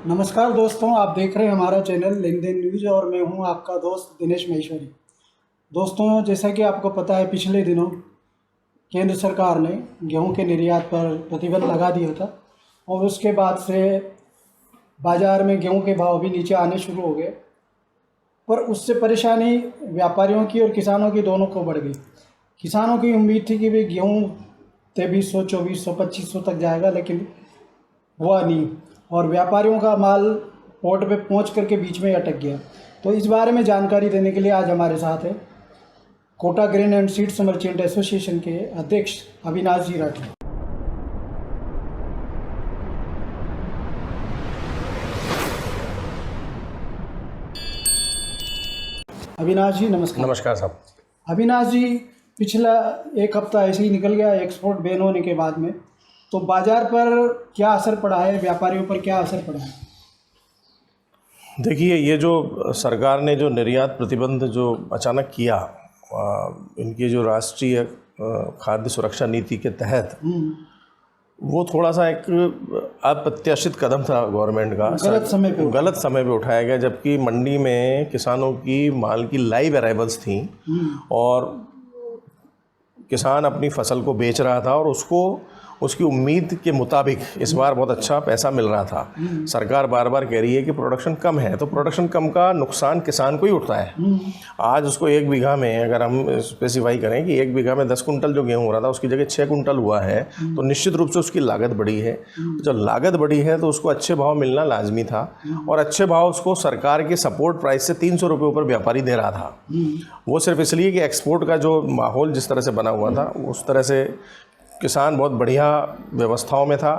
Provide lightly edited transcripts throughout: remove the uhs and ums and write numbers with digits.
नमस्कार दोस्तों, आप देख रहे हैं हमारा चैनल लेन देन न्यूज़ और मैं हूं आपका दोस्त दिनेश महेश्वरी। दोस्तों, जैसा कि आपको पता है, पिछले दिनों केंद्र सरकार ने गेहूं के निर्यात पर प्रतिबंध लगा दिया था और उसके बाद से बाज़ार में गेहूं के भाव भी नीचे आने शुरू हो गए। पर उससे परेशानी व्यापारियों की और किसानों की दोनों को बढ़ गई। किसानों की उम्मीद थी कि भाई गेहूँ 2300, 2400, 2500 तक जाएगा, लेकिन हुआ नहीं और व्यापारियों का माल पोर्ट पे पहुंच करके बीच में अटक गया। तो इस बारे में जानकारी देने के लिए आज हमारे साथ है Kota grain and seeds merchant association के अध्यक्ष अविनाश जी राठी। अविनाश जी नमस्कार। नमस्कार साहब। अविनाश जी, पिछला एक हफ्ता ऐसे ही निकल गया एक्सपोर्ट बैन होने के बाद में, तो बाज़ार पर क्या असर पड़ा है, व्यापारियों पर क्या असर पड़ा है? देखिए, ये जो सरकार ने जो निर्यात प्रतिबंध जो अचानक किया, इनकी जो राष्ट्रीय खाद्य सुरक्षा नीति के तहत, वो थोड़ा सा एक अप्रत्याशित कदम था गवर्नमेंट का। गलत समय पे उठाया गया, जबकि मंडी में किसानों की माल की लाइव अराइवल्स थी और किसान अपनी फसल को बेच रहा था और उसकी उम्मीद के मुताबिक इस बार बहुत अच्छा पैसा मिल रहा था। सरकार बार बार कह रही है कि प्रोडक्शन कम है, तो प्रोडक्शन कम का नुकसान किसान को ही उठता है। आज उसको 1 बीघा में, अगर हम स्पेसिफाई करें कि 1 बीघा में 10 कुंटल जो गेहूँ हो रहा था उसकी जगह 6 कुंटल हुआ है, तो निश्चित रूप से उसकी लागत बढ़ी है। जब लागत बढ़ी है तो उसको अच्छे भाव मिलना लाजमी था और अच्छे भाव उसको सरकार के सपोर्ट प्राइस से 300 रुपये ऊपर व्यापारी दे रहा था। वो सिर्फ इसलिए कि एक्सपोर्ट का जो माहौल जिस तरह से बना हुआ था, उस तरह से किसान बहुत बढ़िया व्यवस्थाओं में था,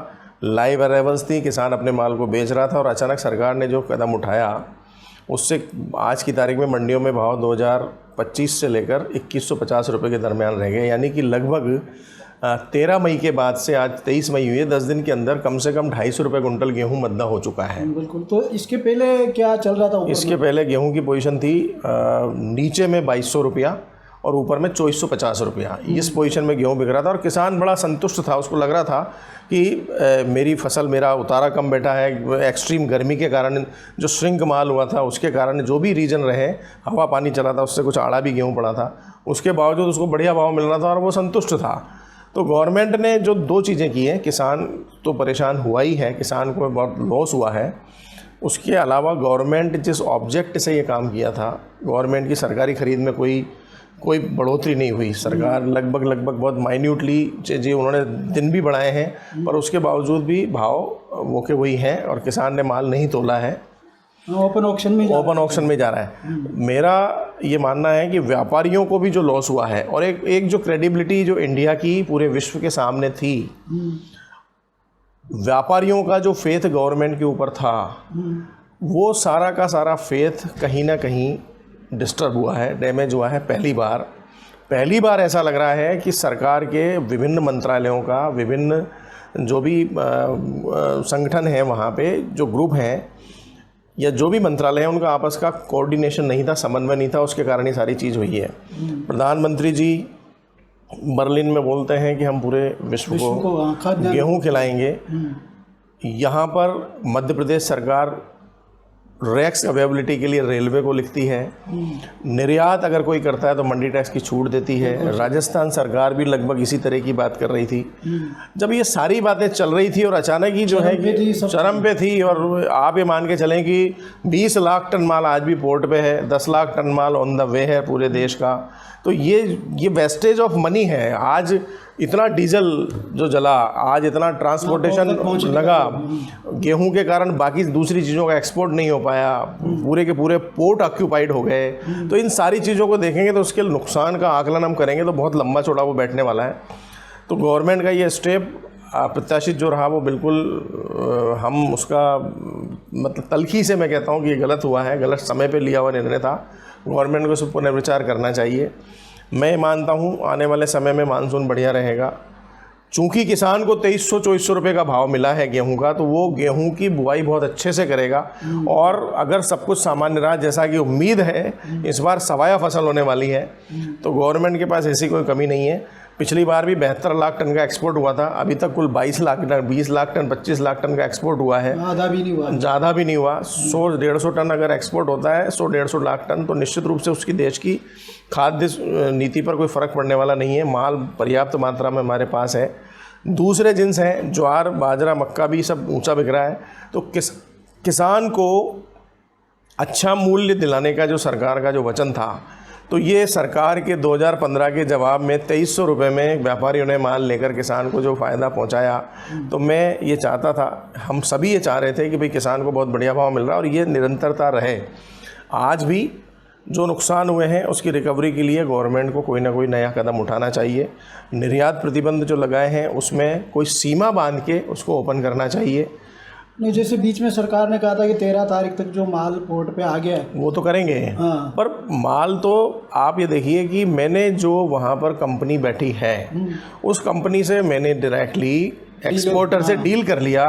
लाइव अराइवल्स थी, किसान अपने माल को बेच रहा था। और अचानक सरकार ने जो कदम उठाया, उससे आज की तारीख में मंडियों में भाव 2025 से लेकर 2150 रुपये के दरमियान रह गए, यानी कि लगभग 13 मई के बाद से आज 23 मई हुई है, 10 दिन के अंदर कम से कम 250 रुपये कुंटल गेहूँ मद्दा हो चुका है। बिल्कुल। तो इसके पहले क्या चल रहा था? इसके पहले गेहूँ की पोजीशन थी नीचे में 2200 रुपया और ऊपर में 2450 रुपया। इस पोजीशन में गेहूँ बिक रहा था और किसान बड़ा संतुष्ट था। उसको लग रहा था कि मेरी फसल, मेरा उतारा कम बैठा है। एक्सट्रीम गर्मी के कारण जो श्रिंक माल हुआ था, उसके कारण जो भी रीजन रहे, हवा पानी चला था, उससे कुछ आड़ा भी गेहूँ पड़ा था, उसके बावजूद उसको बढ़िया भाव मिल रहा था और वो संतुष्ट था। तो गवर्नमेंट ने जो 2 चीज़ें की हैं, किसान तो परेशान हुआ ही है, किसान को बहुत लॉस हुआ है। उसके अलावा गवर्नमेंट जिस ऑब्जेक्ट से ये काम किया था, गवर्नमेंट की सरकारी ख़रीद में कोई बढ़ोतरी नहीं हुई। सरकार लगभग बहुत माइन्यूटली जी उन्होंने दिन भी बढ़ाए हैं, पर उसके बावजूद भी भाव वो के वही हैं और किसान ने माल नहीं तोला है, ओपन ऑक्शन में जा रहा है। मेरा ये मानना है कि व्यापारियों को भी जो लॉस हुआ है और एक जो क्रेडिबिलिटी जो इंडिया की पूरे विश्व के सामने थी, व्यापारियों का जो फेथ गवर्नमेंट के ऊपर था, वो सारा का सारा फेथ कहीं ना कहीं डिस्टर्ब हुआ है, डैमेज हुआ है। पहली बार ऐसा लग रहा है कि सरकार के विभिन्न मंत्रालयों का, विभिन्न जो भी संगठन है वहाँ पे, जो ग्रुप हैं या जो भी मंत्रालय हैं, उनका आपस का कोऑर्डिनेशन नहीं था, समन्वय नहीं था। उसके कारण ये सारी चीज़ हुई है। प्रधानमंत्री जी बर्लिन में बोलते हैं कि हम पूरे विश्व को गेहूँ खिलाएंगे। यहाँ पर मध्य प्रदेश सरकार रैक्स अवेलेबिलिटी के लिए रेलवे को लिखती है। निर्यात अगर कोई करता है तो मंडी टैक्स की छूट देती है। राजस्थान सरकार भी लगभग इसी तरह की बात कर रही थी। जब ये सारी बातें चल रही थी और अचानक ही जो है चरम पे थी, और आप ये मान के चलें कि 20 लाख टन माल आज भी पोर्ट पे है, 10 लाख टन माल ऑन द वे है पूरे देश का। तो ये वेस्टेज ऑफ मनी है। आज इतना डीजल जो जला, आज इतना ट्रांसपोर्टेशन लगा, गेहूं के कारण बाकी दूसरी चीज़ों का एक्सपोर्ट नहीं हो पाया, पूरे के पूरे पोर्ट ऑक्यूपाइड हो गए। तो इन सारी चीज़ों को देखेंगे तो उसके नुकसान का आकलन हम करेंगे तो बहुत लंबा चौड़ा वो बैठने वाला है। तो गवर्नमेंट का ये स्टेप अप्रत्याशित जो रहा, वो बिल्कुल हम उसका मतलब तलखी से मैं कहता हूँ कि ये गलत हुआ है, गलत समय पे लिया हुआ निर्णय था। गवर्नमेंट को इस पर पुनर्विचार करना चाहिए। मैं मानता हूँ आने वाले समय में मानसून बढ़िया रहेगा। चूँकि किसान को 2300-2400 रुपये का भाव मिला है गेहूं का, तो वो गेहूं की बुआई बहुत अच्छे से करेगा। और अगर सब कुछ सामान्य रहा जैसा कि उम्मीद है, इस बार सवाया फसल होने वाली है, तो गवर्नमेंट के पास ऐसी कोई कमी नहीं है। पिछली बार भी 72 लाख टन का एक्सपोर्ट हुआ था, अभी तक कुल 22 lakh tonne, 20 lakh tonne, 25 lakh tonne का एक्सपोर्ट हुआ है। आधा भी नहीं हुआ, ज़्यादा भी नहीं हुआ। 100-150 टन अगर एक्सपोर्ट होता है, 100-150 लाख टन, तो निश्चित रूप से उसकी देश की खाद्य नीति पर कोई फ़र्क पड़ने वाला नहीं है। माल पर्याप्त मात्रा में हमारे पास है। दूसरे जिन्स हैं, ज्वार, बाजरा, मक्का भी सब ऊंचा बिक रहा है। तो किसान को अच्छा मूल्य दिलाने का जो सरकार का जो वचन था, तो ये सरकार के 2015 के जवाब में 2300 रुपये में व्यापारियों ने माल लेकर किसान को जो फ़ायदा पहुंचाया, तो मैं ये चाहता था, हम सभी ये चाह रहे थे कि भाई किसान को बहुत बढ़िया भाव मिल रहा है और ये निरंतरता रहे। आज भी जो नुकसान हुए हैं उसकी रिकवरी के लिए गवर्नमेंट को कोई ना कोई नया कदम उठाना चाहिए। निर्यात प्रतिबंध जो लगाए हैं उसमें कोई सीमा बांध के उसको ओपन करना चाहिए। नहीं, जैसे बीच में सरकार ने कहा था कि 13 तारीख तक जो माल पोर्ट पे आ गया है वो तो करेंगे। हाँ। पर माल तो आप ये देखिए कि मैंने जो वहाँ पर कंपनी बैठी है उस कंपनी से मैंने डायरेक्टली एक्सपोर्टर से डील कर लिया,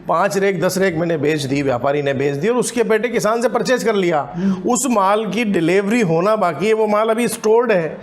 5 रेक 10 रेक मैंने बेच दी, व्यापारी ने बेच दी और उसके बेटे किसान से परचेज कर लिया। उस माल की डिलीवरी होना बाकी है, वो माल अभी स्टोर्ड है,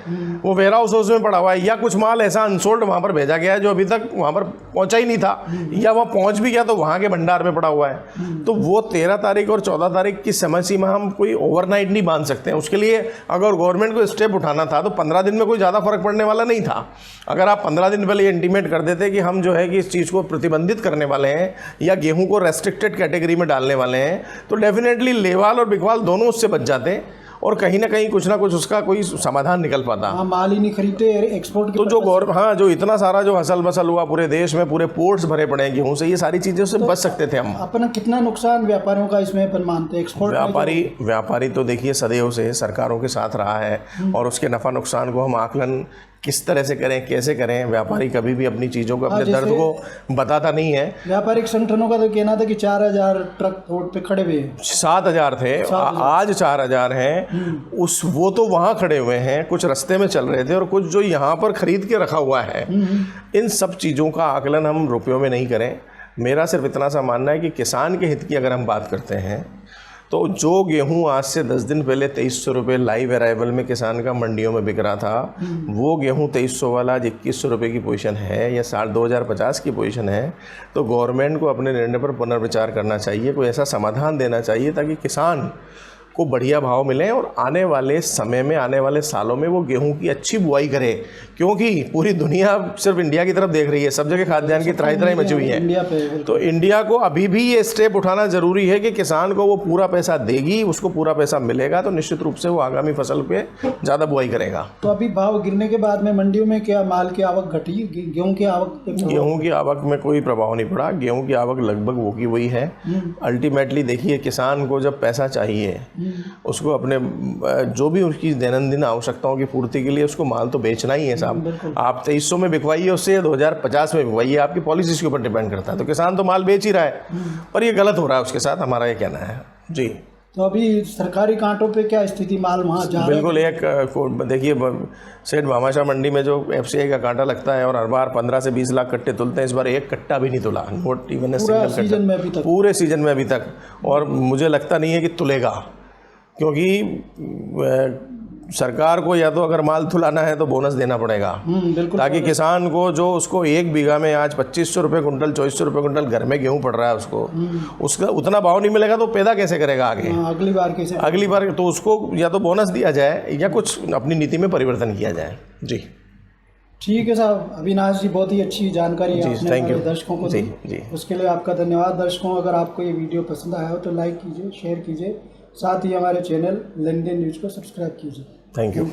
वो वेयर हाउस में पड़ा हुआ है, या कुछ माल ऐसा अनसोल्ड वहाँ पर भेजा गया है जो अभी तक वहाँ पर पहुँचा ही नहीं था, या वह पहुँच भी गया तो वहाँ के भंडार में पड़ा हुआ है। तो वो 13 तारीख और 14 तारीख की समय सीमा हम कोई ओवरनाइट नहीं बांध सकते हैं। उसके लिए अगर गवर्नमेंट को स्टेप उठाना था तो 15 दिन में कोई ज़्यादा फर्क पड़ने वाला नहीं था। अगर आप 15 दिन पहले इंटीमेट कर देते कि हम जो है कि इस चीज़ को प्रतिबंधित करने वाले हैं या गेहूं को रेस्ट्रिक्टेड कैटेगरी में डालने वाले हैं, तो डेफिनेटली लेवाल और बिकवाल दोनों उससे बच जाते और कहीं ना कुछ उसका कोई समाधान निकल पाता। हाँ, माल ही नहीं खरीदते एक्सपोर्ट की। तो जो इतना सारा जो हसल बसल हुआ पूरे देश में, पूरे पोर्ट्स भरे पड़े हैं गेहूं से, ये सारी चीज़ों से बच सकते थे हम। अपना कितना नुकसान व्यापारियों का इसमें अपन मानते हैं? एक्सपोर्ट व्यापारी तो देखिए सदैव से सरकारों के साथ रहा है और उसके नफ़ा नुकसान को हम आकलन किस तरह से करें, कैसे करें, व्यापारी कभी भी अपनी चीज़ों को, अपने दर्द को बताता नहीं है। व्यापारिक संगठनों का तो कहना था कि 4000 ट्रक पोर्ट पे खड़े हुए हैं। 7000 थे, आज 4000 हैं। वो तो वहाँ खड़े हुए हैं, कुछ रास्ते में चल रहे थे और कुछ जो यहाँ पर खरीद के रखा हुआ है। इन सब चीज़ों का आकलन हम रुपयों में नहीं करें। मेरा सिर्फ इतना सा मानना है कि किसान के हित की अगर हम बात करते हैं तो जो गेहूं आज से 10 दिन पहले 2300 रुपये लाइव अराइवल में किसान का मंडियों में बिक रहा था, वो गेहूं 2300 वाला 2100 रुपये की पोजीशन है या 2050 की पोजीशन है, तो गवर्नमेंट को अपने निर्णय पर पुनर्विचार करना चाहिए। कोई ऐसा समाधान देना चाहिए ताकि किसान को बढ़िया भाव मिले और आने वाले समय में, आने वाले सालों में वो गेहूं की अच्छी बुआई करे, क्योंकि पूरी दुनिया सिर्फ इंडिया की तरफ देख रही है। सब जगह खाद्यान्न की त्राही मची हुई है। तो इंडिया को अभी भी ये स्टेप उठाना ज़रूरी है कि किसान को वो पूरा पैसा देगी, उसको पूरा पैसा मिलेगा तो निश्चित रूप से वो आगामी फसल पे ज़्यादा बुआई करेगा। तो अभी भाव गिरने के बाद में मंडियों में क्या माल की आवक घटी? गेहूँ की आवक में कोई प्रभाव नहीं पड़ा। गेहूँ की आवक लगभग वो की वही है। अल्टीमेटली देखिए, किसान को जब पैसा चाहिए उसको अपने जो भी उसकी दैनंदिन आवश्यकताओं की पूर्ति के लिए उसको माल तो बेचना ही है साहब। आप 2300 में बिकवाइए उससे, 2050 में बिकवाइए, आपकी पॉलिसीज के ऊपर डिपेंड करता है। तो किसान तो माल बेच ही रहा है, पर ये गलत हो रहा है उसके साथ, हमारा ये कहना है जी। तो अभी सरकारी कांटों पे क्या स्थिति? माल वहाँ जा बिल्कुल एक देखिए, सेठ भामाशाह मंडी में जो FCI का कांटा लगता है और हर बार 15 से 20 लाख कट्टे तुलते हैं, इस बार एक कट्टा भी नहीं तुला, नोट इवन सिंगल कट्टा पूरे सीजन में अभी तक। और मुझे लगता नहीं है कि तुलेगा, क्योंकि सरकार को या तो अगर माल तुलाना है तो बोनस देना पड़ेगा, ताकि किसान को जो उसको 1 बीघा में आज 2500 रुपये कुंटल, 2400 रुपये कुंटल घर में गेहूं पड़ रहा है, उसका उतना भाव नहीं मिलेगा तो पैदा कैसे करेगा आगे? अगली बार तो उसको या तो बोनस दिया जाए या कुछ अपनी नीति में परिवर्तन किया जाए जी। ठीक है साहब अविनाश जी, बहुत ही अच्छी जानकारी आपने हमारे दर्शकों को दी। उसके लिए आपका धन्यवाद। दर्शकों, अगर आपको ये वीडियो पसंद आया हो तो लाइक कीजिए, शेयर कीजिए, साथ ही हमारे चैनल लेन देन न्यूज़ को सब्सक्राइब कीजिए। Thank you.